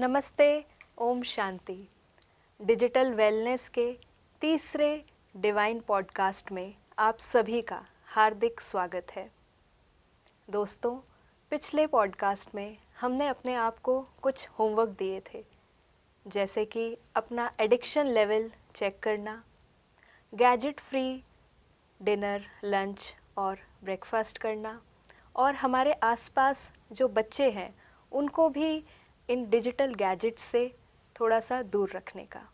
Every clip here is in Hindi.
नमस्ते, ओम शांति। डिजिटल वेलनेस के तीसरे डिवाइन पॉडकास्ट में आप सभी का हार्दिक स्वागत है। दोस्तों, पिछले पॉडकास्ट में हमने अपने आप को कुछ होमवर्क दिए थे, जैसे कि अपना एडिक्शन लेवल चेक करना, गैजेट फ्री डिनर, लंच और ब्रेकफास्ट करना, और हमारे आसपास जो बच्चे हैं उनको भी इन डिजिटल गैजेट्स से थोड़ा सा दूर रखने का।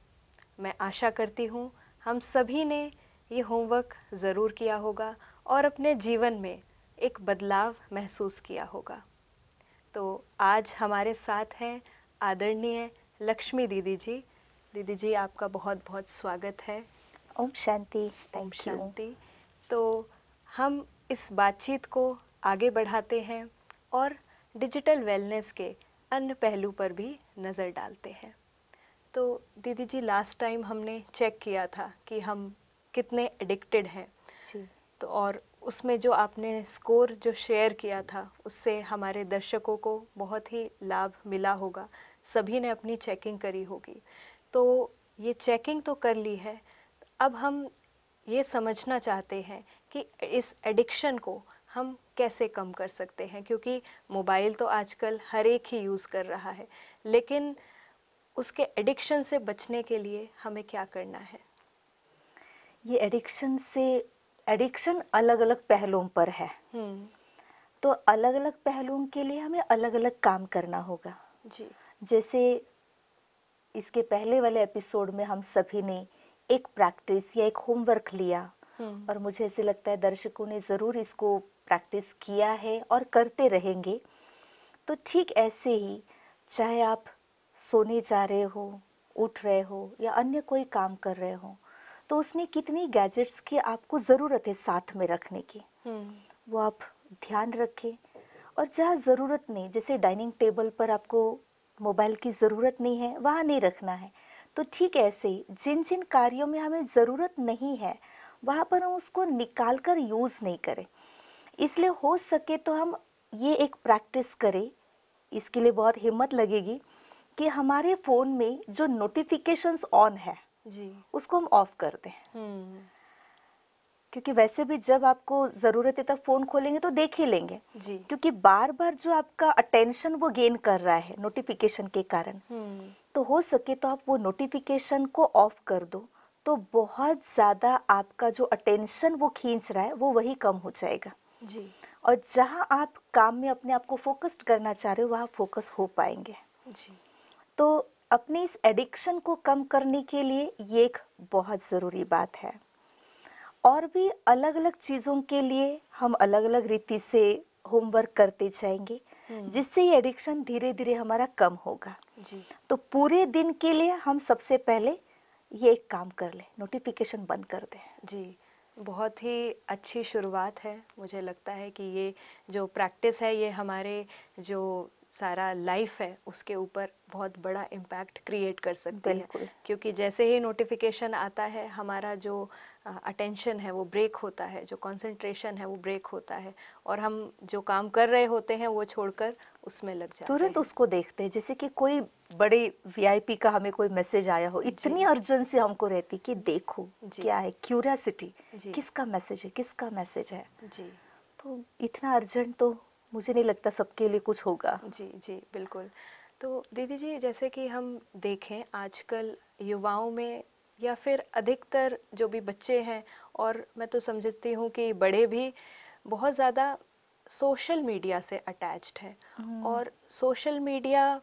मैं आशा करती हूँ हम सभी ने ये होमवर्क ज़रूर किया होगा और अपने जीवन में एक बदलाव महसूस किया होगा। तो आज हमारे साथ हैं आदरणीय लक्ष्मी दीदी जी। दीदी जी, आपका बहुत बहुत स्वागत है। ओम शांति। ओम शांति। तो हम इस बातचीत को आगे बढ़ाते हैं और डिजिटल वेलनेस के अन्य पहलू पर भी नज़र डालते हैं। तो दीदी जी, लास्ट टाइम हमने चेक किया था कि हम कितने एडिक्टेड हैं जी। तो और उसमें जो आपने स्कोर जो शेयर किया था उससे हमारे दर्शकों को बहुत ही लाभ मिला होगा। सभी ने अपनी चेकिंग करी होगी। तो ये चेकिंग तो कर ली है, अब हम ये समझना चाहते हैं कि इस एडिक्शन को हम कैसे कम कर सकते हैं, क्योंकि मोबाइल तो आजकल हर एक ही यूज़ कर रहा है, लेकिन उसके एडिक्शन से बचने के लिए हमें क्या करना है? ये एडिक्शन अलग अलग पहलुओं पर है, तो अलग अलग पहलुओं के लिए हमें अलग अलग काम करना होगा। जी। जैसे इसके पहले वाले एपिसोड में हम सभी ने एक प्रैक्टिस या एक होमवर्क लिया, और मुझे ऐसे लगता है दर्शकों ने ज़रूर इसको प्रैक्टिस किया है और करते रहेंगे। तो ठीक ऐसे ही, चाहे आप सोने जा रहे हो, उठ रहे हो या अन्य कोई काम कर रहे हो, तो उसमें कितनी गैजेट्स की आपको ज़रूरत है साथ में रखने की, वो आप ध्यान रखें। और जहाँ ज़रूरत नहीं, जैसे डाइनिंग टेबल पर आपको मोबाइल की ज़रूरत नहीं है, वहाँ नहीं रखना है। तो ठीक ऐसे ही जिन जिन कार्यों में हमें ज़रूरत नहीं है, वहाँ पर हम उसको निकाल कर यूज़ नहीं करें। इसलिए हो सके तो हम ये एक प्रैक्टिस करें। इसके लिए बहुत हिम्मत लगेगी कि हमारे फ़ोन में जो नोटिफिकेशंस ऑन है जी। उसको हम ऑफ कर दें। क्योंकि वैसे भी जब आपको ज़रूरत है तब फ़ोन खोलेंगे तो देख ही लेंगे, जी। क्योंकि बार बार जो आपका अटेंशन वो गेन कर रहा है नोटिफिकेशन के कारण। तो हो सके तो आप वो नोटिफिकेशन को ऑफ कर दो, तो बहुत ज़्यादा आपका जो अटेंशन वो खींच रहा है वो वही कम हो जाएगा। जी। और जहाँ आप काम में अपने आप को फोकस्ड करना चाह रहे हो वहाँ फोकस हो पाएंगे। जी। तो अपने इस एडिक्शन को कम करने के लिए ये एक बहुत ज़रूरी बात है। और भी अलग अलग चीज़ों के लिए हम अलग अलग रीति से होमवर्क करते जाएंगे, जिससे ये एडिक्शन धीरे धीरे हमारा कम होगा। जी। तो पूरे दिन के लिए हम सबसे पहले ये एक काम कर लें, नोटिफिकेशन बंद कर दें। जी, बहुत ही अच्छी शुरुआत है। मुझे लगता है कि ये जो प्रैक्टिस है ये हमारे जो सारा लाइफ है उसके ऊपर बहुत बड़ा इम्पैक्ट क्रिएट कर सकती है, बिल्कुल। क्योंकि जैसे ही नोटिफिकेशन आता है हमारा जो अटेंशन है वो ब्रेक होता है, जो कंसंट्रेशन है वो ब्रेक होता है, और हम जो काम कर रहे होते हैं वो छोड़कर उसमें लग जाते हैं। तुरंत उसको देखते हैं, जैसे कि कोई बड़े वीआईपी का हमें कोई मैसेज आया हो, इतनी अर्जेंसी हमको रहती कि देखो क्या है, क्यूरियोसिटी, किसका मैसेज है, किसका मैसेज है। जी। तो इतना अर्जेंट तो मुझे नहीं लगता सबके लिए कुछ होगा। जी। जी, बिल्कुल। तो दीदी जी, जैसे कि हम देखें आजकल युवाओं में या फिर अधिकतर जो भी बच्चे हैं, और मैं तो समझती हूँ कि बड़े भी बहुत ज़्यादा सोशल मीडिया से अटैच्ड हैं, और सोशल मीडिया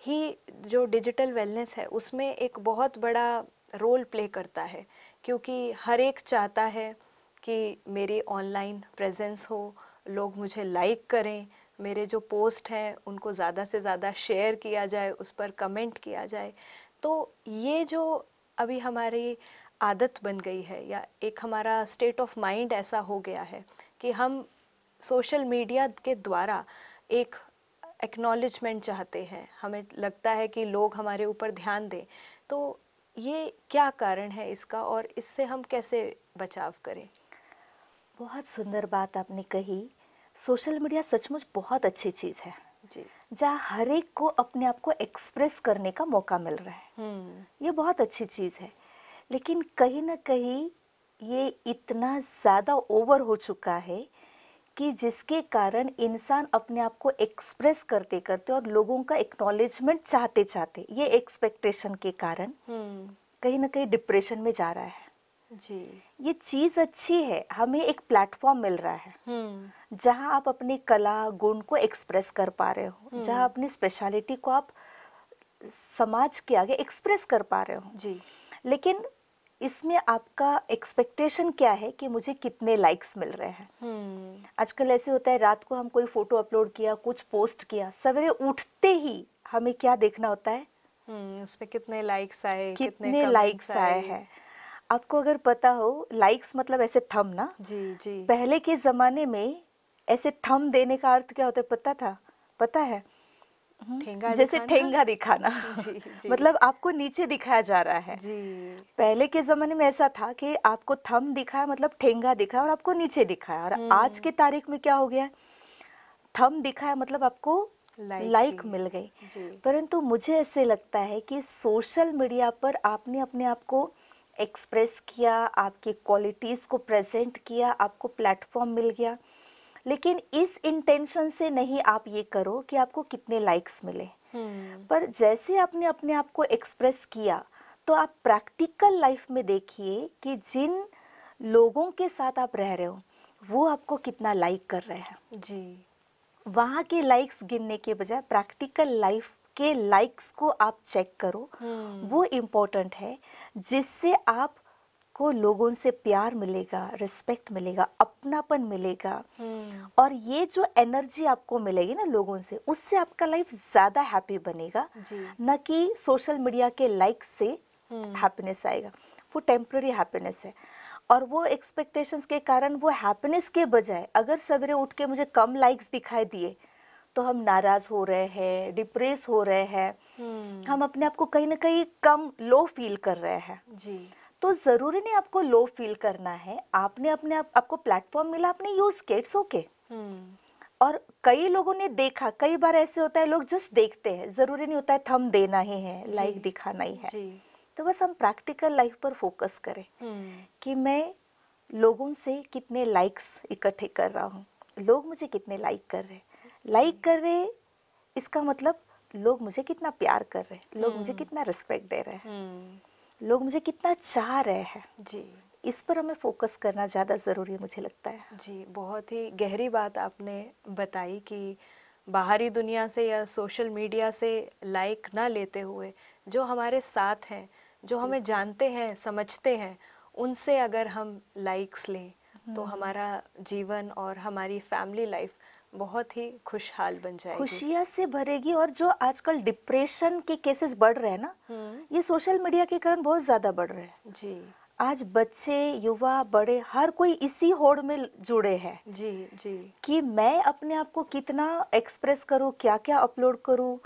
ही जो डिजिटल वेलनेस है उसमें एक बहुत बड़ा रोल प्ले करता है, क्योंकि हर एक चाहता है कि मेरी ऑनलाइन प्रेजेंस हो, लोग मुझे लाइक करें, मेरे जो पोस्ट हैं उनको ज़्यादा से ज़्यादा शेयर किया जाए, उस पर कमेंट किया जाए। तो ये जो अभी हमारी आदत बन गई है, या एक हमारा स्टेट ऑफ माइंड ऐसा हो गया है कि हम सोशल मीडिया के द्वारा एक एक्नॉलेजमेंट चाहते हैं, हमें लगता है कि लोग हमारे ऊपर ध्यान दें। तो ये क्या कारण है इसका, और इससे हम कैसे बचाव करें? बहुत सुंदर बात आपने कही। सोशल मीडिया सचमुच बहुत अच्छी चीज़ है, जी। जहाँ हर एक को अपने आप को एक्सप्रेस करने का मौका मिल रहा है। ये बहुत अच्छी चीज़ है, लेकिन कहीं ना कहीं ये इतना ज़्यादा ओवर हो चुका है कि जिसके कारण इंसान अपने आप को एक्सप्रेस करते करते और लोगों का एक्नॉलेजमेंट चाहते चाहते ये एक्सपेक्टेशन के कारण कहीं ना कहीं डिप्रेशन में जा रहा है। जी। ये चीज़ अच्छी है, हमें एक प्लेटफॉर्म मिल रहा है जहां आप अपनी कला गुण को एक्सप्रेस कर पा रहे हो, जहां अपनी स्पेशलिटी को आप समाज के आगे एक्सप्रेस कर पा रहे हो। जी। लेकिन इसमें आपका एक्सपेक्टेशन क्या है कि मुझे कितने लाइक्स मिल रहे हैं। आजकल ऐसे होता है, रात को हम कोई फोटो अपलोड किया, कुछ पोस्ट किया, सवेरे उठते ही हमें क्या देखना होता है, उस पे कितने लाइक्स आए, कितने कमेंट्स लाइक्स आए हैं। आपको अगर पता हो, लाइक्स मतलब ऐसे थंब ना। जी जी। पहले के जमाने में ऐसे थंब देने का अर्थ क्या होता है पता था? पता है? ठेंगा जैसे दिखाना। ठेंगा दिखाना। जी जी। मतलब आपको नीचे दिखाया जा रहा है। जी। पहले के जमाने में ऐसा था कि आपको थंब दिखाया मतलब ठेंगा दिखाया और आपको नीचे दिखाया। और आज के तारीख में क्या हो गया, थंब दिखाया मतलब आपको लाइक मिल गई। परंतु मुझे ऐसे लगता है कि सोशल मीडिया पर आपने अपने आप को एक्सप्रेस किया, आपकी क्वालिटीज को प्रेजेंट किया, आपको प्लेटफॉर्म मिल गया, लेकिन इस इंटेंशन से नहीं आप ये करो कि आपको कितने लाइक्स मिले। पर जैसे आपने अपने आप को एक्सप्रेस किया, तो आप प्रैक्टिकल लाइफ में देखिए कि जिन लोगों के साथ आप रह रहे हो वो आपको कितना लाइक कर रहे हैं। जी। वहाँ के लाइक्स गिनने के बजाय प्रैक्टिकल लाइफ के लाइक्स को आप चेक करो। वो इम्पोर्टेंट है, जिससे आपको लोगों से प्यार मिलेगा, रिस्पेक्ट मिलेगा, अपनापन मिलेगा। और ये जो एनर्जी आपको मिलेगी ना लोगों से, उससे आपका लाइफ ज़्यादा हैप्पी बनेगा, न कि सोशल मीडिया के लाइक्स से हैप्पीनेस आएगा। वो टेम्पररी हैप्पीनेस है। और वो एक्सपेक्टेशंस के कारण वो हैप्पीनेस के बजाय अगर सवेरे उठ के मुझे कम लाइक्स दिखाई दिए तो हम नाराज हो रहे हैं, डिप्रेस हो रहे हैं, हम अपने आप को कहीं ना कहीं कम लो फील कर रहे हैं। जी। तो जरूरी नहीं आपको लो फील करना है, आपने अपने आपको प्लेटफॉर्म मिला, आपने यूज किया, इट्स ओके। और कई लोगों ने देखा, कई बार ऐसे होता है लोग जस्ट देखते हैं, जरूरी नहीं होता है थंब देना ही है, लाइक दिखाना ही है। तो बस हम प्रैक्टिकल लाइफ पर फोकस करें कि मैं लोगों से कितने लाइक्स इकट्ठे कर रहा हूँ, लोग मुझे कितने लाइक कर रहे हैं। लाइक कर रहे इसका मतलब लोग मुझे कितना प्यार कर रहे हैं, लोग मुझे कितना रिस्पेक्ट दे रहे हैं, लोग मुझे कितना चाह रहे हैं। जी। इस पर हमें फोकस करना ज़्यादा ज़रूरी है, मुझे लगता है। जी, बहुत ही गहरी बात आपने बताई कि बाहरी दुनिया से या सोशल मीडिया से लाइक ना लेते हुए जो हमारे साथ हैं, जो हमें जानते हैं, समझते हैं, उनसे अगर हम लाइक्स लें तो हमारा जीवन और हमारी फैमिली लाइफ बहुत ही खुशहाल बन जाएगी, खुशियाँ से भरेगी। और जो आजकल डिप्रेशन के केसेस बढ़ रहे हैं ना, ये सोशल मीडिया के कारण बहुत ज़्यादा बढ़ रहे हैं। जी। आज बच्चे, युवा, बड़े, हर कोई इसी होड़ में जुड़े हैं। जी जी। कि मैं अपने आप को कितना एक्सप्रेस करूँ, क्या क्या अपलोड करूँ।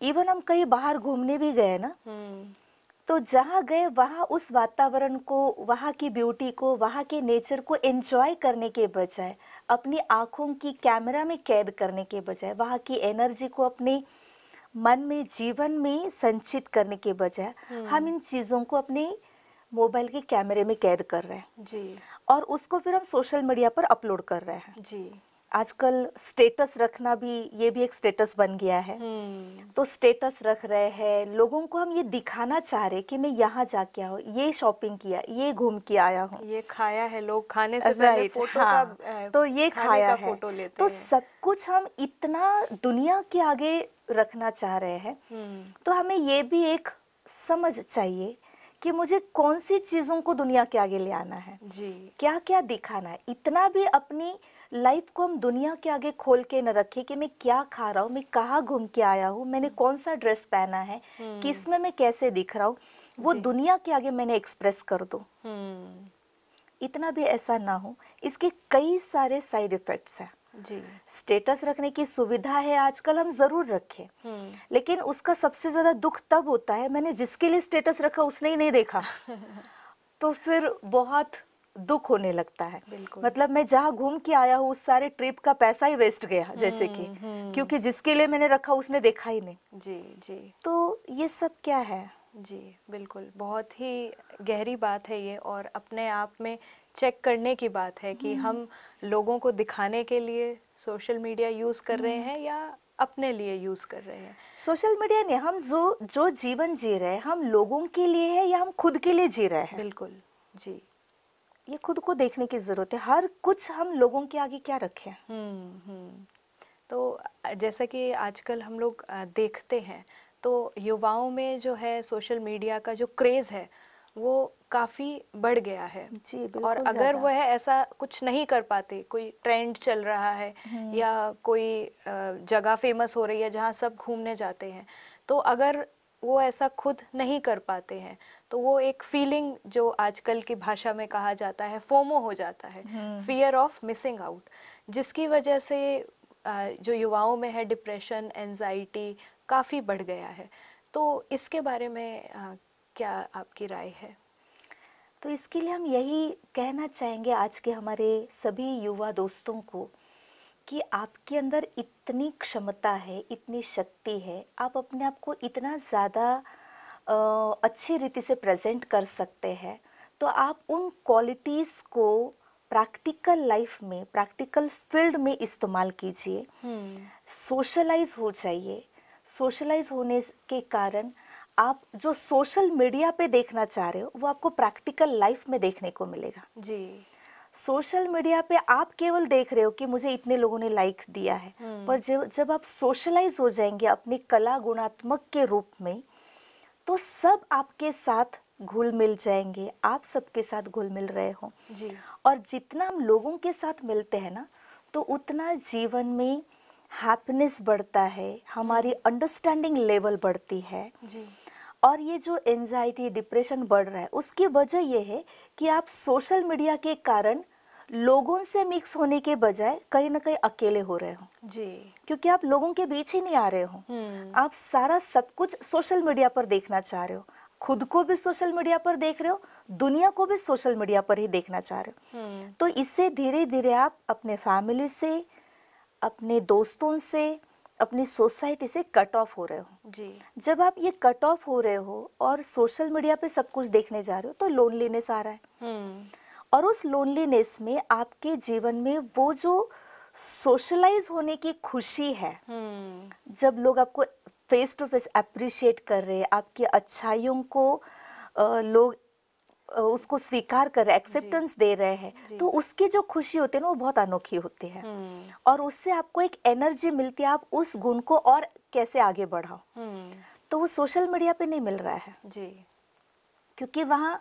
इवन हम कहीं बाहर घूमने भी गए ना, तो जहाँ गए वहाँ उस वातावरण को, वहाँ की ब्यूटी को, वहाँ के नेचर को एंजॉय करने के बजाय, अपनी आँखों की कैमरा में कैद करने के बजाय, वहाँ की एनर्जी को अपने मन में, जीवन में संचित करने के बजाय, हम इन चीज़ों को अपने मोबाइल के कैमरे में कैद कर रहे हैं। जी। और उसको फिर हम सोशल मीडिया पर अपलोड कर रहे हैं। जी। आजकल स्टेटस रखना भी, ये भी एक स्टेटस बन गया है। तो स्टेटस रख रहे हैं, लोगों को हम ये दिखाना चाह रहे कि मैं यहाँ जाके आया हूँ, ये शॉपिंग किया, ये घूम के आया हूँ, ये खाया है, लोग खाने से पहले फोटो हाँ, का तो ये खाया है, फोटो लेते तो हैं। सब कुछ हम इतना दुनिया के आगे रखना चाह रहे हैं। तो हमें ये भी एक समझ चाहिए कि मुझे कौन सी चीज़ों को दुनिया के आगे ले आना है, जी। क्या क्या दिखाना है। इतना भी अपनी लाइफ को हम दुनिया के आगे खोल के न रखें कि मैं क्या खा रहा हूँ, मैं कहाँ घूम के आया हूँ, मैंने कौन सा ड्रेस पहना है, किस में मैं कैसे दिख रहा हूँ, वो दुनिया के आगे मैंने एक्सप्रेस कर दूँ। इतना भी ऐसा ना हो। इसके कई सारे साइड इफेक्ट्स हैं। जी। स्टेटस रखने की सुविधा है आजकल, हम जरूर रखें, लेकिन उसका सबसे ज्यादा दुख तब होता है मैंने जिसके लिए स्टेटस रखा उसने ही नहीं देखा। तो फिर बहुत दुख होने लगता है। बिल्कुल। मतलब मैं जहाँ घूम के आया हूँ उस सारे ट्रिप का पैसा ही वेस्ट गया जैसे कि, क्योंकि जिसके लिए मैंने रखा उसने देखा ही नहीं। जी जी तो ये सब क्या है? जी बिल्कुल, बहुत ही गहरी बात है ये, और अपने आप में चेक करने की बात है कि हम लोगों को दिखाने के लिए सोशल मीडिया यूज़ कर रहे हैं या अपने लिए यूज़ कर रहे हैं। सोशल मीडिया ने हम जो जो जीवन जी रहे हैं हम लोगों के लिए है या हम खुद के लिए जी रहे हैं? बिल्कुल जी। ये खुद को देखने की जरूरत है। हर कुछ हम लोगों के आगे क्या रखें? तो जैसा कि आजकल हम लोग देखते हैं, तो युवाओं में जो है सोशल मीडिया का जो क्रेज़ है वो काफ़ी बढ़ गया है। जी और बिल्कुल अगर ज़्यादा। वह ऐसा कुछ नहीं कर पाते, कोई ट्रेंड चल रहा है या कोई जगह फेमस हो रही है जहाँ सब घूमने जाते हैं, तो अगर वो ऐसा खुद नहीं कर पाते हैं तो वो एक फीलिंग जो आजकल की भाषा में कहा जाता है फोमो हो जाता है, फियर ऑफ मिसिंग आउट, जिसकी वजह से जो युवाओं में है डिप्रेशन, एंजाइटी काफ़ी बढ़ गया है। तो इसके बारे में क्या आपकी राय है? तो इसके लिए हम यही कहना चाहेंगे आज के हमारे सभी युवा दोस्तों को कि आपके अंदर इतनी क्षमता है, इतनी शक्ति है, आप अपने आप को इतना ज़्यादा अच्छी रीति से प्रेजेंट कर सकते हैं। तो आप उन क्वालिटीज़ को प्रैक्टिकल लाइफ में, प्रैक्टिकल फील्ड में इस्तेमाल कीजिए। सोशलाइज हो जाइए। सोशलाइज होने के कारण आप जो सोशल मीडिया पे देखना चाह रहे हो वो आपको प्रैक्टिकल लाइफ में देखने को मिलेगा। जी। सोशल मीडिया पे आप केवल देख रहे हो कि मुझे इतने लोगों ने लाइक दिया है, पर जब जब आप सोशलाइज हो जाएंगे अपनी कला गुणात्मक के रूप में, तो सब आपके साथ घुल मिल जाएंगे, आप सबके साथ घुल मिल रहे हो। जी। और जितना हम लोगों के साथ मिलते हैं ना, तो उतना जीवन में हैप्पीनेस बढ़ता है, हमारी अंडरस्टैंडिंग लेवल बढ़ती है। जी। और ये जो एंजाइटी, डिप्रेशन बढ़ रहा है उसकी वजह ये है कि आप सोशल मीडिया के कारण लोगों से मिक्स होने के बजाय कहीं ना कहीं अकेले हो रहे हो। जी। क्योंकि आप लोगों के बीच ही नहीं आ रहे हो। आप सारा सब कुछ सोशल मीडिया पर देखना चाह रहे हो, खुद को भी सोशल मीडिया पर देख रहे हो, दुनिया को भी सोशल मीडिया पर ही देखना चाह रहे हो। तो इससे धीरे धीरे आप अपने फैमिली से, अपने दोस्तों से, अपनी सोसाइटी से कट ऑफ हो रहे हो। जी। जब आप ये कट ऑफ हो रहे हो और सोशल मीडिया पे सब कुछ देखने जा रहे हो तो लोनलीनेस आ रहा है। और उस लोनलीनेस में आपके जीवन में वो जो सोशलाइज होने की खुशी है, जब लोग आपको फेस टू फेस अप्रिशिएट कर रहे हैं, आपकी अच्छाइयों को लोग उसको स्वीकार कर रहे हैं, एक्सेप्टेंस दे रहे हैं, तो उसकी जो खुशी होती है ना वो बहुत अनोखी होती है। और उससे आपको एक एनर्जी मिलती है, आप उस गुण को और कैसे आगे बढ़ाओ। तो वो सोशल मीडिया पे नहीं मिल रहा है जी। क्योंकि वहाँ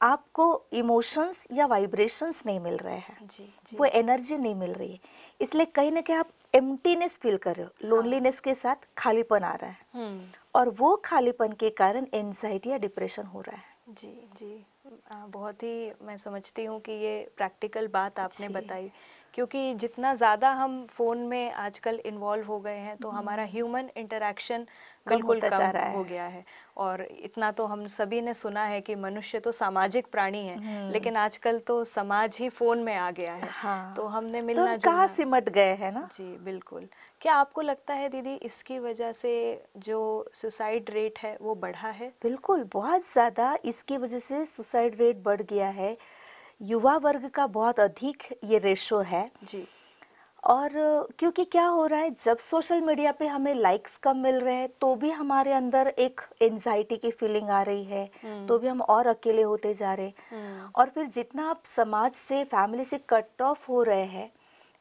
आपको इमोशंस या वाइब्रेशंस नहीं मिल रहे हैं। जी। जी। वो एनर्जी नहीं मिल रही है, इसलिए कहीं ना कहीं आप एम्प्टीनेस फील कर रहे हो, लोनलीनेस के साथ खालीपन आ रहा है। और वो खालीपन के कारण एंजाइटी या डिप्रेशन हो रहा है। जी। जी। बहुत ही मैं समझती हूँ कि ये प्रैक्टिकल बात आपने बताई, क्योंकि जितना ज़्यादा हम फ़ोन में आजकल इन्वॉल्व हो गए हैं तो हमारा ह्यूमन इंटरेक्शन बिल्कुल कम हो गया है। और इतना तो हम सभी ने सुना है कि मनुष्य तो सामाजिक प्राणी है, लेकिन आजकल तो समाज ही फ़ोन में आ गया है। हाँ। तो हमने तो मिलना हम कहाँ जुलना। सिमट गए हैं ना। जी बिल्कुल। क्या आपको लगता है दीदी इसकी वजह से जो सुसाइड रेट है वो बढ़ा है? बिल्कुल, बहुत ज़्यादा इसकी वजह से सुसाइड रेट बढ़ गया है। युवा वर्ग का बहुत अधिक ये रेशो है। जी। और क्योंकि क्या हो रहा है, जब सोशल मीडिया पे हमें लाइक्स कम मिल रहे हैं तो भी हमारे अंदर एक एंजाइटी की फीलिंग आ रही है, तो भी हम और अकेले होते जा रहे हैं। और फिर जितना आप समाज से, फैमिली से कट ऑफ हो रहे हैं,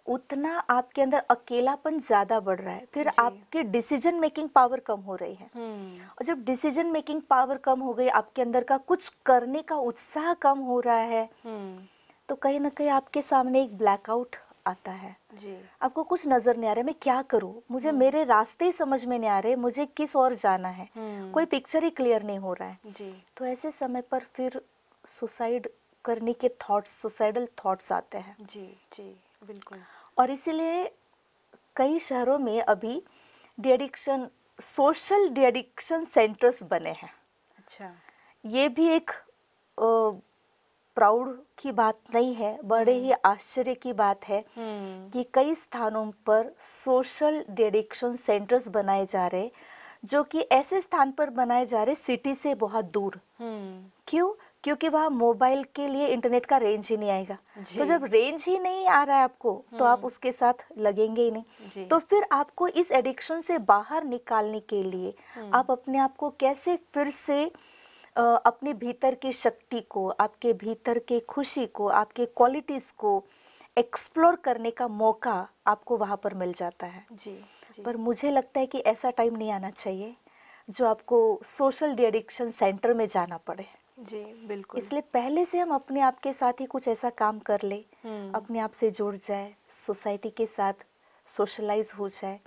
उतना आपके अंदर अकेलापन ज़्यादा बढ़ रहा है। फिर आपके डिसीजन मेकिंग पावर कम हो रही है। और जब डिसीजन मेकिंग पावर कम हो गई, आपके अंदर का कुछ करने का उत्साह कम हो रहा है, तो कहीं ना कहीं आपके सामने एक ब्लैकआउट आता है। जी। आपको कुछ नजर नहीं आ रहा है, मैं क्या करूं, मुझे मेरे रास्ते ही समझ में नहीं आ रहे, मुझे किस ओर जाना है, कोई पिक्चर ही क्लियर नहीं हो रहा है। जी। तो ऐसे समय पर फिर सुसाइड करने के थॉट्स, सुसाइडल थॉट्स आते हैं। जी। जी बिल्कुल। और इसीलिए कई शहरों में अभी डिएडिक्शन, सोशल डिएडिक्शन सेंटर्स बने हैं। अच्छा। ये भी एक प्राउड की बात नहीं है, बड़े ही आश्चर्य की बात है कि कई स्थानों पर सोशल डिएडिक्शन सेंटर्स बनाए जा रहे, जो कि ऐसे स्थान पर बनाए जा रहे सिटी से बहुत दूर। क्यों? क्योंकि वहाँ मोबाइल के लिए इंटरनेट का रेंज ही नहीं आएगा। तो जब रेंज ही नहीं आ रहा है आपको, तो आप उसके साथ लगेंगे ही नहीं। तो फिर आपको इस एडिक्शन से बाहर निकालने के लिए आप अपने आप को कैसे फिर से अपने भीतर की शक्ति को, आपके भीतर के खुशी को, आपके क्वालिटीज़ को एक्सप्लोर करने का मौका आपको वहाँ पर मिल जाता है। जी, जी। पर मुझे लगता है कि ऐसा टाइम नहीं आना चाहिए जो आपको सोशल डिएडिक्शन सेंटर में जाना पड़े। जी, बिल्कुल। इसलिए पहले से हम अपने आप के साथ ही कुछ ऐसा काम कर ले, अपने आप से जुड़ जाए, सोसाइटी के साथ सोशलाइज हो जाए,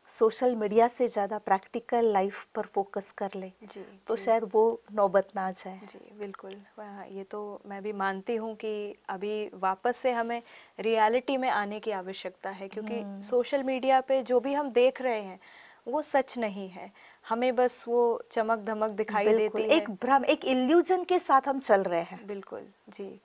सोशल मीडिया से ज़्यादा प्रैक्टिकल लाइफ पर फोकस कर ले, जी, तो जी। शायद वो नौबत ना आ जाए। जी, बिल्कुल। वाह, ये तो मैं भी मानती हूँ कि अभी वापस से हमें रियलिटी में आने की आवश्यकता है, क्योंकि सोशल मीडिया पे जो भी हम देख रहे हैं वो सच नहीं है। हमें बस वो चमक धमक दिखाई बिल्कुल, देती है। एक भ्रम, एक इल्यूजन के साथ हम चल रहे हैं। बिल्कुल, जी।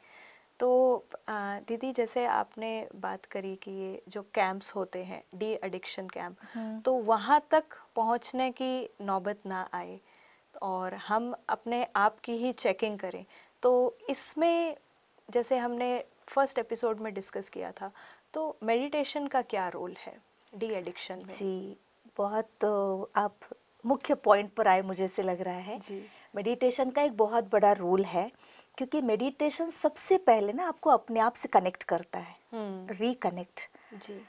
तो दीदी, जैसे आपने बात करी कि ये जो कैंप्स होते हैं, डी एडिक्शन कैंप, तो वहाँ तक पहुँचने की नौबत ना आए और हम अपने आप की ही चेकिंग करें, तो इसमें जैसे हमने फर्स्ट एपिसोड में डिस्कस किया था, तो मेडिटेशन का क्या रोल है डी एडिक्शन में? जी, बहुत आप मुख्य पॉइंट पर आए, मुझे से लग रहा है। जी। मेडिटेशन का एक बहुत बड़ा रोल है, क्योंकि मेडिटेशन सबसे पहले ना आपको अपने आप से कनेक्ट करता है, रिकनेक्ट। जी।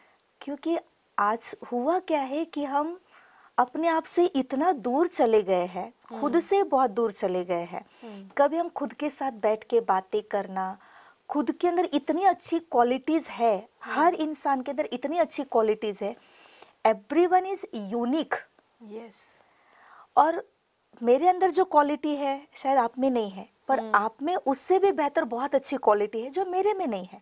क्योंकि आज हुआ क्या है कि हम अपने आप से इतना दूर चले गए हैं, खुद से बहुत दूर चले गए हैं। कभी हम खुद के साथ बैठ के बातें करना, खुद के अंदर इतनी अच्छी क्वालिटीज़ है, हर इंसान के अंदर इतनी अच्छी क्वालिटीज़ है, एवरीवन इज यूनिक। यस। और मेरे अंदर जो क्वालिटी है शायद आप में नहीं है, पर आप में उससे भी बेहतर बहुत अच्छी क्वालिटी है जो मेरे में नहीं है।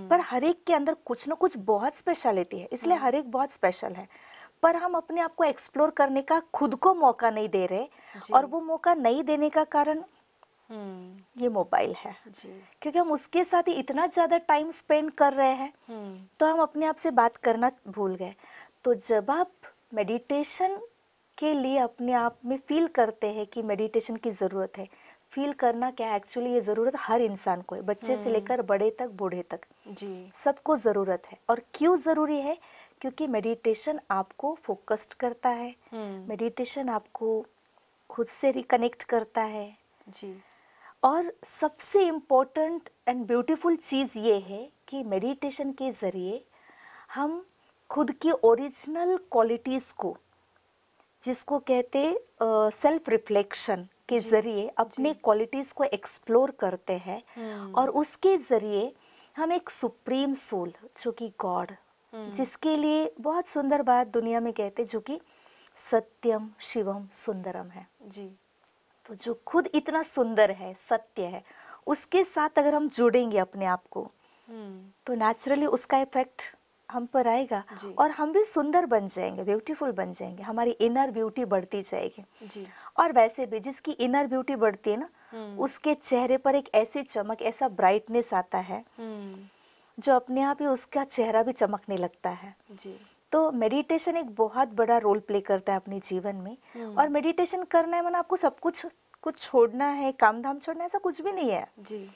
पर हर एक के अंदर कुछ ना कुछ बहुत स्पेशलिटी है, इसलिए हर एक बहुत स्पेशल है। पर हम अपने आप को एक्सप्लोर करने का खुद को मौका नहीं दे रहे, और वो मौका नहीं देने का कारण ये मोबाइल है। जी। क्योंकि हम उसके साथ ही इतना ज़्यादा टाइम स्पेंड कर रहे हैं, तो हम अपने आप से बात करना भूल गए। तो जब आप मेडिटेशन के लिए अपने आप में फील करते हैं कि मेडिटेशन की ज़रूरत है, फील करना क्या है, एक्चुअली ये ज़रूरत हर इंसान को है, बच्चे से लेकर बड़े तक, बूढ़े तक, जी। सबको ज़रूरत है। और क्यों ज़रूरी है? क्योंकि मेडिटेशन आपको फोकस्ड करता है, मेडिटेशन आपको खुद से रिकनेक्ट करता है। जी। और सबसे इम्पोर्टेंट एंड ब्यूटीफुल चीज़ ये है कि मेडिटेशन के ज़रिए हम खुद की ओरिजिनल क्वालिटीज़ को, जिसको कहते सेल्फ रिफ्लेक्शन के ज़रिए अपने क्वालिटीज़ को एक्सप्लोर करते हैं, और उसके ज़रिए हम एक सुप्रीम सोल, जो कि गॉड, जिसके लिए बहुत सुंदर बात दुनिया में कहते, जो कि सत्यम शिवम सुंदरम है। जी। तो जो खुद इतना सुंदर है, सत्य है, उसके साथ अगर हम जुड़ेंगे अपने आप को, तो नेचुरली उसका इफेक्ट हम पर आएगा, और हम भी सुंदर बन जाएंगे, ब्यूटीफुल बन जाएंगे, हमारी इनर ब्यूटी बढ़ती जाएगी। जी। और वैसे भी जिसकी इनर ब्यूटी बढ़ती है ना, उसके चेहरे पर एक ऐसी चमक, ऐसा ब्राइटनेस आता है, जो अपने आप ही उसका चेहरा भी चमकने लगता है। जी। तो मेडिटेशन एक बहुत बड़ा रोल प्ले करता है अपने जीवन में। और मेडिटेशन करना है मतलब आपको सब कुछ छोड़ना है, काम धाम छोड़ना है, ऐसा कुछ भी नहीं है। जी।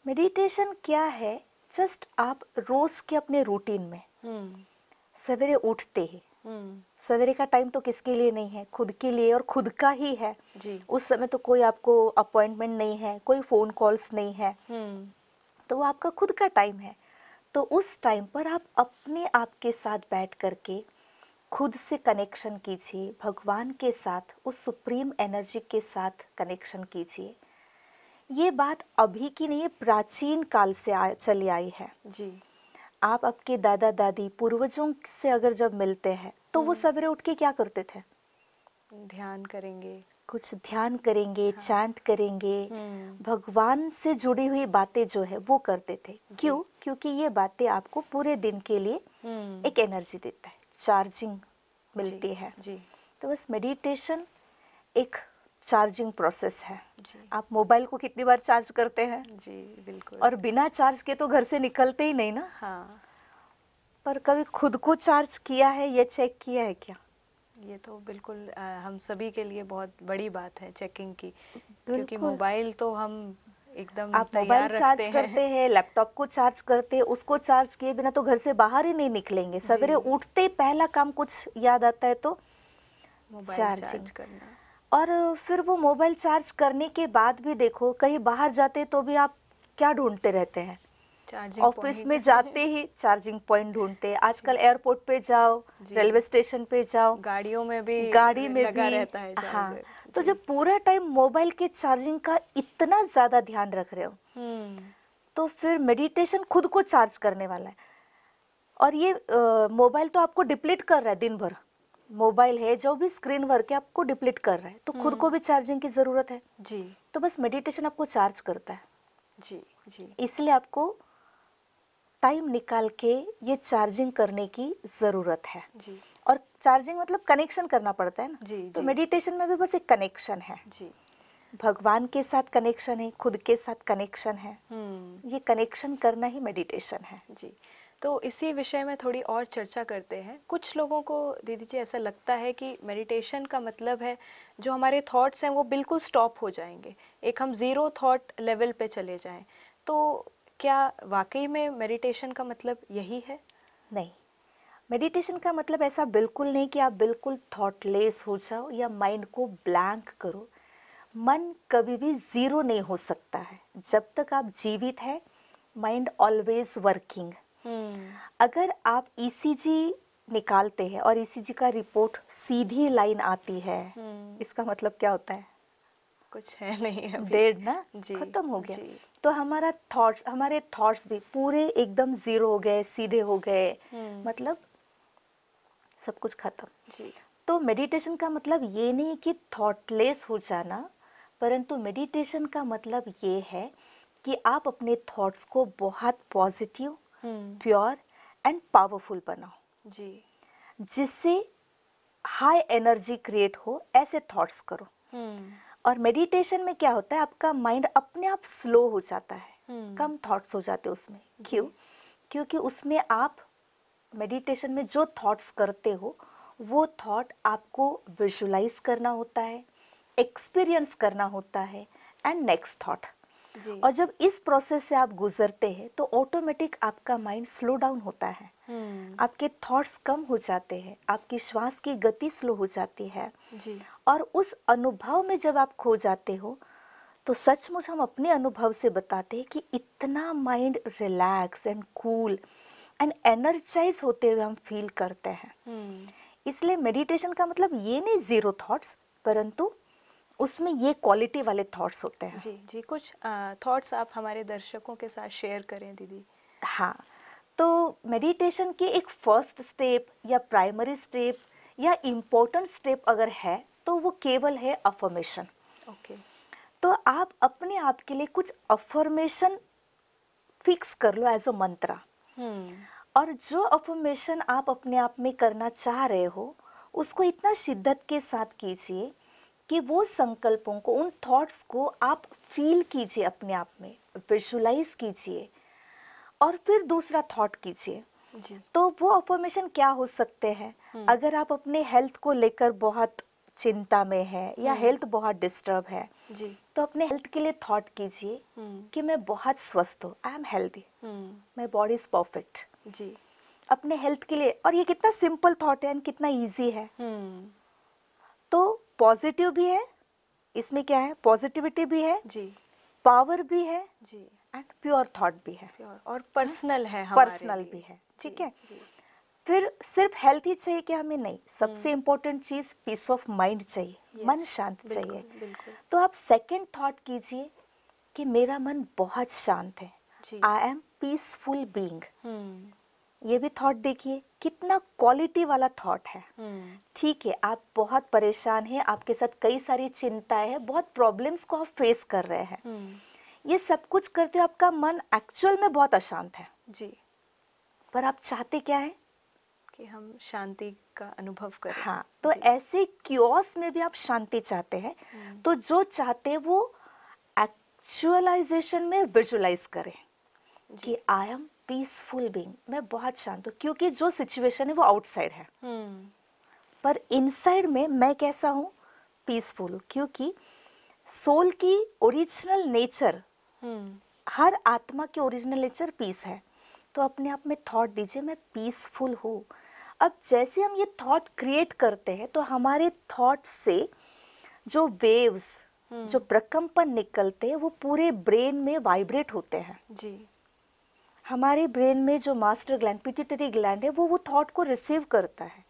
मेडिटेशन क्या है? जस्ट आप रोज के अपने रूटीन में सवेरे उठते ही, सवेरे का टाइम तो किसके लिए नहीं है, खुद के लिए, और खुद का ही है। जी। उस समय तो कोई आपको अपॉइंटमेंट नहीं है, कोई फोन कॉल्स नहीं है, तो वो आपका खुद का टाइम है। तो उस टाइम पर आप अपने आप के साथ बैठ करके खुद से कनेक्शन कीजिए, भगवान के साथ, उस सुप्रीम एनर्जी के साथ कनेक्शन कीजिए। ये बात अभी की नहीं है, प्राचीन काल से चली आई है। जी। आप आपके दादा दादी पूर्वजों से अगर जब मिलते हैं, तो वो सवेरे उठ के क्या करते थे? ध्यान करेंगे, कुछ ध्यान करेंगे, चैंट करेंगे, भगवान से जुड़ी हुई बातें जो है वो करते थे। क्यों? क्योंकि ये बातें आपको पूरे दिन के लिए एक एनर्जी देता है, चार्जिंग मिलती है। जी। तो बस मेडिटेशन एक चार्जिंग प्रोसेस है। जी आप मोबाइल को कितनी बार चार्ज करते हैं? जी बिल्कुल। और बिना चार्ज के तो घर से निकलते ही नहीं ना। हाँ, पर कभी खुद को चार्ज किया है, ये चेक किया है क्या? ये तो बिल्कुल हम सभी के लिए बहुत बड़ी बात है चेकिंग की, क्योंकि बिल्कुल। मोबाइल तो हम एकदम आप मोबाइल तैयार चार्ज रखते हैं। करते हैं, लैपटॉप को चार्ज करते हैं, उसको चार्ज किए बिना तो घर से बाहर ही नहीं निकलेंगे। सवेरे जी, उठते ही पहला काम कुछ याद आता है तो मोबाइल चार्जिंग। चार्ज करना। और फिर वो मोबाइल चार्ज करने के बाद भी देखो, कहीं बाहर जाते तो भी आप क्या ढूंढते रहते हैं? Charging office point. में जाते ही चार्जिंग पॉइंट ढूंढते हैं। जी आजकल एयरपोर्ट पे जाओ, जी, रेलवे स्टेशन पे जाओ, गाड़ियों में भी गाड़ी में लगा भी। रहता है हाँ, चार्जर। तो जी। जब पूरा टाइम मोबाइल के चार्जिंग का इतना ज़्यादा ध्यान रख रहे हो, हम्म। तो फिर मेडिटेशन खुद को चार्ज करने वाला है। और ये मोबाइल तो आपको डिप्लीट कर रहा है दिन भर। मोबाइल है जो भी स्क्रीन वर्क है आपको डिप्लीट कर रहा है, तो खुद को भी चार्जिंग की ज़रूरत है। जी तो बस मेडिटेशन आपको चार्ज करता है। जी जी इसलिए आपको टाइम निकाल के ये चार्जिंग करने की ज़रूरत है। जी और चार्जिंग मतलब कनेक्शन करना पड़ता है ना। जी तो जी मेडिटेशन में भी बस एक कनेक्शन है, जी। भगवान के साथ कनेक्शन है, खुद के साथ कनेक्शन है। हम्म। ये कनेक्शन करना ही मेडिटेशन है। जी, तो इसी विषय में थोड़ी और चर्चा करते हैं। कुछ लोगों को दीदी जी ऐसा लगता है कि मेडिटेशन का मतलब है जो हमारे थॉट्स हैं वो बिल्कुल स्टॉप हो जाएंगे, एक हम ज़ीरो थॉट लेवल पे चले जाएं। तो क्या वाकई में मेडिटेशन का मतलब यही है? नहीं, मेडिटेशन का मतलब ऐसा बिल्कुल नहीं कि आप बिल्कुल थॉटलेस हो जाओ या माइंड को ब्लैंक करो। मन कभी भी ज़ीरो नहीं हो सकता है। जब तक आप जीवित हैं, माइंड ऑलवेज वर्किंग। हम्म। अगर आप ईसीजी निकालते हैं और ईसीजी का रिपोर्ट सीधी लाइन आती है, इसका मतलब क्या होता है? कुछ है नहीं अभी। डेड ना, जी खत्म हो गया। जी। तो हमारे थॉट्स भी पूरे एकदम ज़ीरो हो गए, सीधे हो गए, मतलब सब कुछ खत्म। जी तो मेडिटेशन का मतलब ये नहीं कि थॉटलेस हो जाना, परंतु मेडिटेशन का मतलब ये है कि आप अपने थॉट्स को बहुत पॉजिटिव, प्योर एंड पावरफुल बनाओ, जी। जिससे हाई एनर्जी क्रिएट हो, ऐसे थॉट्स करो। और मेडिटेशन में क्या होता है, आपका माइंड अपने आप स्लो हो जाता है, कम थॉट्स हो जाते हैं उसमें। क्यों? क्योंकि उसमें आप मेडिटेशन में जो थॉट्स करते हो वो थॉट आपको विजुलाइज करना होता है, एक्सपीरियंस करना होता है, एंड नेक्स्ट थॉट। जी। और जब इस प्रोसेस से आप गुजरते हैं तो ऑटोमेटिक आपका माइंड स्लो डाउन होता है, आपके थॉट्स कम हो जाते हैं, आपकी श्वास की गति स्लो हो जाती है। जी और उस अनुभव में जब आप खो जाते हो तो सचमुच हम अपने अनुभव से बताते हैं कि इतना mind relax and cool and energize होते हुए हम फील करते हैं। इसलिए मेडिटेशन का मतलब ये नहीं ज़ीरो थॉट्स, परंतु उसमें ये क्वालिटी वाले थॉट्स होते हैं। जी जी। कुछ थॉट्स आप हमारे दर्शकों के साथ शेयर करें दीदी। हाँ, तो मेडिटेशन के एक फर्स्ट स्टेप या प्राइमरी स्टेप या इम्पोर्टेंट स्टेप अगर है तो वो केवल है अफर्मेशन। ओके। तो आप अपने आप के लिए कुछ अफर्मेशन फिक्स कर लो एज अ मंत्रा। और जो अफर्मेशन आप अपने आप में करना चाह रहे हो उसको इतना शिद्दत के साथ कीजिए कि वो संकल्पों को, उन थॉट्स को आप फील कीजिए, अपने आप में विजुलाइज कीजिए और फिर दूसरा थॉट कीजिए। जी। तो वो अफर्मेशन क्या हो सकते हैं? अगर आप अपने हेल्थ को लेकर बहुत चिंता में है या हेल्थ बहुत डिस्टर्ब है, जी। तो अपने हेल्थ के लिए थॉट कीजिए कि मैं बहुत स्वस्थ हूँ, I am healthy, my body is perfect. जी। अपने हेल्थ के लिए। और ये कितना सिंपल थॉट है एंड कितना इजी है। तो पॉजिटिव भी है, इसमें क्या है, पॉजिटिविटी भी है, जी पावर भी है, जी। एंड प्योर थॉट भी है, प्योर और पर्सनल है हमारे पर्सनल लिए। भी है। जी ठीक है। जी। फिर सिर्फ हेल्थ ही चाहिए कि हमें? नहीं, सबसे इम्पोर्टेंट चीज पीस ऑफ माइंड चाहिए, मन यस, शांत चाहिए। बिल्कुल बिल्कुल। तो आप सेकंड थॉट कीजिए कि मेरा मन बहुत शांत है, जी। I am peaceful being. ये भी थॉट देखिए कितना क्वालिटी वाला थॉट है। ठीक है, आप बहुत परेशान हैं, आपके साथ कई सारी चिंताएं हैं, बहुत प्रॉब्लम्स को आप फेस कर रहे हैं, ये सब कुछ करते हुए आपका मन एक्चुअल में बहुत अशांत है। जी। पर आप चाहते क्या है? कि हम शांति का अनुभव करें। हाँ, तो जी। ऐसे क्योस में भी आप शांति चाहते हैं, तो जो चाहते हैं वो एक्चुअलाइजेशन में विजुलाइज करें जी। कि आई एम पीसफुल बीइंग, मैं बहुत शांत हूँ, क्योंकि जो सिचुएशन है वो आउटसाइड है, पर इनसाइड में मैं कैसा हूँ, पीसफुल हूँ, क्योंकि सोल की ओरिजिनल नेचर, हर आत्मा की ओरिजिनल नेचर पीस है। तो अपने आप में थॉट दीजिए मैं पीसफुल हूँ। अब जैसे हम ये थॉट क्रिएट करते हैं तो हमारे थॉट से जो वेव्स, जो प्रकंपन निकलते हैं वो पूरे ब्रेन में वाइब्रेट होते हैं। जी। हमारे ब्रेन में जो मास्टर ग्लैंड, पिट्यूटरी ग्लैंड है, वो थॉट को रिसीव करता है,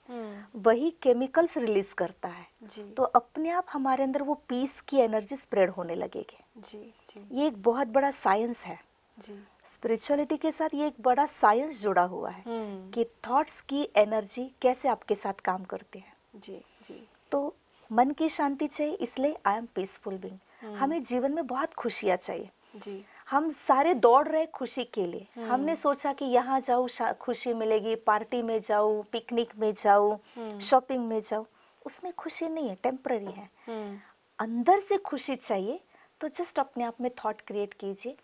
वही केमिकल्स रिलीज करता है। जी। तो अपने आप हमारे अंदर वो पीस की एनर्जी स्प्रेड होने लगेगी। जी। जी। ये एक बहुत बड़ा साइंस है। जी। स्पिरिचुअलिटी के साथ ये एक बड़ा साइंस जुड़ा हुआ है कि थॉट्स की एनर्जी कैसे आपके साथ काम करते हैं। जी। जी। तो मन की शांति चाहिए, इसलिए आई एम पीसफुल बीइंग। हमें जीवन में बहुत खुशियाँ चाहिए। जी। हम सारे दौड़ रहे खुशी के लिए। हमने सोचा कि यहाँ जाऊँ खुशी मिलेगी, पार्टी में जाऊँ, पिकनिक में जाऊँ, शॉपिंग में जाऊँ, उसमें खुशी नहीं है, टेम्पररी है। अंदर से खुशी चाहिए, तो जस्ट अपने आप में थॉट क्रिएट कीजिए,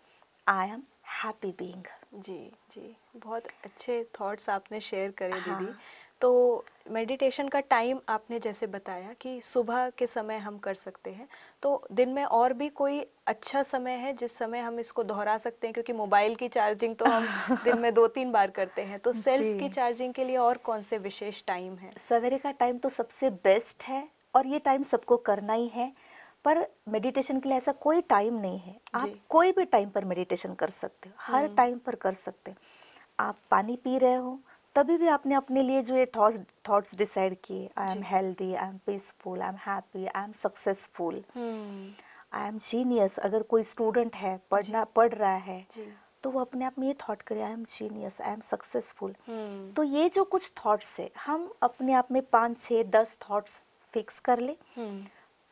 आई एम हैप्पी बीइंग। जी। जी। बहुत अच्छे थॉट्स आपने शेयर करे हाँ। दीदी। तो मेडिटेशन का टाइम आपने जैसे बताया कि सुबह के समय हम कर सकते हैं, तो दिन में और भी कोई अच्छा समय है जिस समय हम इसको दोहरा सकते हैं? क्योंकि मोबाइल की चार्जिंग तो हम दिन में 2-3 बार करते हैं, तो सेल्फ की जी, चार्जिंग के लिए और कौन से विशेष टाइम है? सवेरे का टाइम तो सबसे बेस्ट है और ये टाइम सबको करना ही है, पर मेडिटेशन के लिए ऐसा कोई टाइम नहीं है। आप जी। कोई भी टाइम पर मेडिटेशन कर सकते हो, हर टाइम पर कर सकते हो। आप पानी पी रहे हो तभी भी आपने अपने लिए जो ये थॉट्स डिसाइड किए, आई एम जी। Healthy, I am peaceful, I am happy, I am successful, hmm. I am genius. अगर कोई स्टूडेंट है, जी। पढ़ रहा है, जी। तो वो अपने आप में ये थॉट करे, I am genius, I am successful. Hmm. तो ये जो कुछ थॉट्स है, हम अपने आप में 5, 6, 10 थॉट्स फिक्स कर ले। हम्म।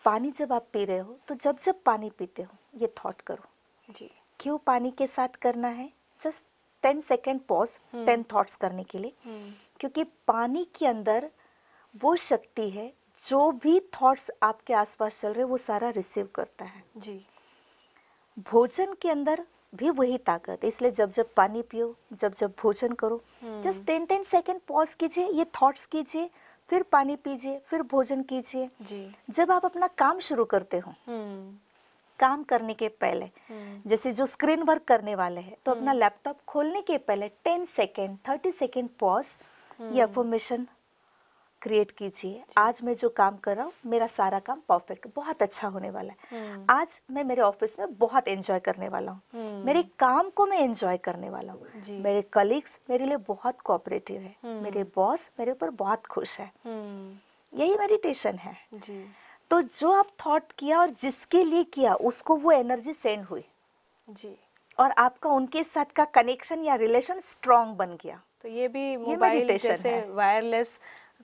पानी जब आप पी रहे हो तो जब जब पानी पीते हो ये थॉट करो। जी। क्यों पानी के साथ करना है? जस्ट 10 सेकेंड पॉज, 10 थॉट्स करने के लिए। क्योंकि पानी के अंदर वो शक्ति है, जो भी थॉट्स आपके आसपास चल रहे हैं वो सारा रिसीव करता है। जी। भोजन के अंदर भी वही ताकत है, इसलिए जब जब पानी पियो, जब जब भोजन करो, जस्ट 10 सेकेंड पॉज कीजिए, ये थॉट्स कीजिए, फिर पानी पीजिए, फिर भोजन कीजिए। जी। जब आप अपना काम शुरू करते हो, काम करने के पहले, जैसे जो स्क्रीन वर्क करने वाले हैं, तो अपना लैपटॉप खोलने के पहले 10 सेकेंड 30 सेकेंड पॉज, ये अफर्मेशन क्रिएट कीजिए, आज मैं जो काम कर रहा हूँ मेरा सारा काम परफेक्ट, बहुत अच्छा होने वाला है। आज मैं मेरे ऑफिस में बहुत एंजॉय करने वाला हूँ, मेरे काम को मैं एंजॉय करने वाला हूँ, मेरे कलीग्स मेरे लिए बहुत कोऑपरेटिव है, मेरे बॉस मेरे ऊपर बहुत खुश है। यही मेडिटेशन है। जी। तो जो आप थॉट किया और जिसके लिए किया उसको वो एनर्जी सेंड हुई जी। और आपका उनके साथ का कनेक्शन या रिलेशन स्ट्रांग बन गया। तो ये भी ये मोबाइल मेडिटेशन जैसे है। वायरलेस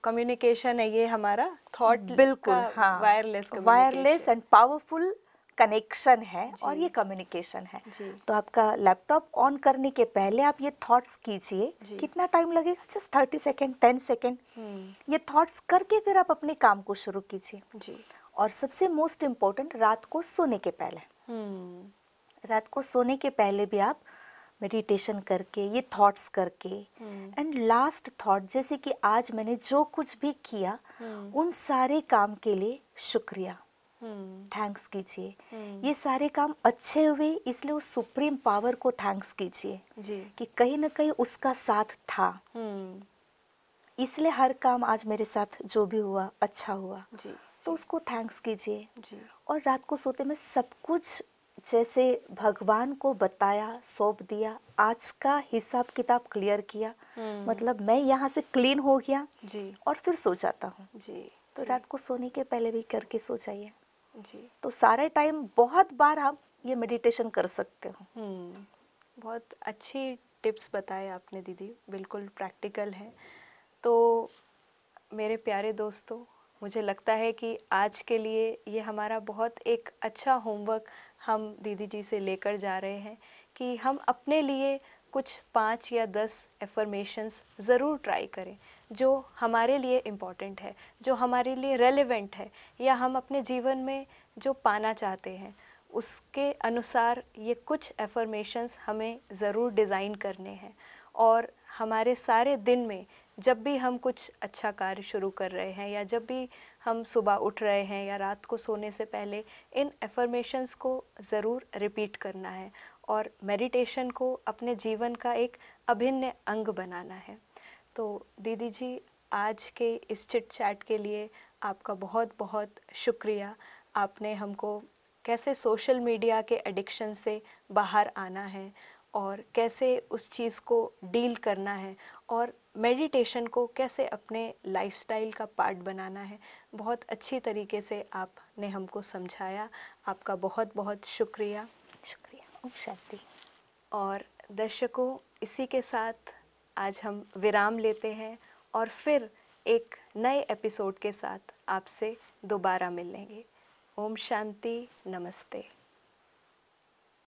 कम्युनिकेशन है, ये हमारा थॉट बिल्कुल, का हाँ, wireless wireless communication. And powerful connection है और जी। ये कम्युनिकेशन है। जी। तो आपका लैपटॉप ऑन करने के पहले आप ये थॉट्स कीजिए। जी। कितना टाइम लगेगा? Just 30 second, 10 second. ये थॉट्स करके फिर आप अपने काम को शुरू कीजिए। जी। और सबसे मोस्ट इम्पोर्टेंट, रात को सोने के पहले, रात को सोने के पहले भी आप मेडिटेशन करके, ये थॉट्स करके, एंड लास्ट थॉट, जैसे कि आज मैंने जो कुछ भी किया उन सारे काम के लिए शुक्रिया, थैंक्स कीजिए। ये सारे काम अच्छे हुए इसलिए उस सुप्रीम पावर को थैंक्स कीजिए जी। कि कहीं ना कहीं उसका साथ था, इसलिए हर काम आज मेरे साथ जो भी हुआ अच्छा हुआ। जी। तो उसको थैंक्स कीजिए। जी। और रात को सोते में सब कुछ जैसे भगवान को बताया, सौंप दिया, आज का हिसाब किताब क्लियर किया, मतलब मैं यहाँ से क्लीन हो गया। जी। और फिर सो जाता हूँ। जी। तो रात को सोने के पहले भी करके सो जाइए। जी। तो सारे टाइम बहुत बार आप ये मेडिटेशन कर सकते हो। बहुत अच्छी टिप्स बताए आपने दीदी, बिल्कुल प्रैक्टिकल है। तो मेरे प्यारे दोस्तों, मुझे लगता है कि आज के लिए ये हमारा बहुत एक अच्छा होमवर्क हम दीदी जी से लेकर जा रहे हैं कि हम अपने लिए कुछ 5 या 10 एफर्मेशंस ज़रूर ट्राई करें, जो हमारे लिए इम्पॉर्टेंट है, जो हमारे लिए रेलेवेंट है, या हम अपने जीवन में जो पाना चाहते हैं, उसके अनुसार ये कुछ एफर्मेशंस हमें ज़रूर डिज़ाइन करने हैं। और हमारे सारे दिन में जब भी हम कुछ अच्छा कार्य शुरू कर रहे हैं, या जब भी हम सुबह उठ रहे हैं या रात को सोने से पहले, इन एफर्मेशंस को ज़रूर रिपीट करना है और मेडिटेशन को अपने जीवन का एक अभिन्न अंग बनाना है। तो दीदी जी, आज के इस चिट चैट के लिए आपका बहुत बहुत शुक्रिया। आपने हमको कैसे सोशल मीडिया के एडिक्शन से बाहर आना है और कैसे उस चीज़ को डील करना है और मेडिटेशन को कैसे अपने लाइफस्टाइल का पार्ट बनाना है, बहुत अच्छी तरीके से आपने हमको समझाया। आपका बहुत बहुत शुक्रिया। शुक्रिया। ओम शांति। और दर्शकों, इसी के साथ आज हम विराम लेते हैं और फिर एक नए एपिसोड के साथ आपसे दोबारा मिलेंगे। ओम शांति। नमस्ते।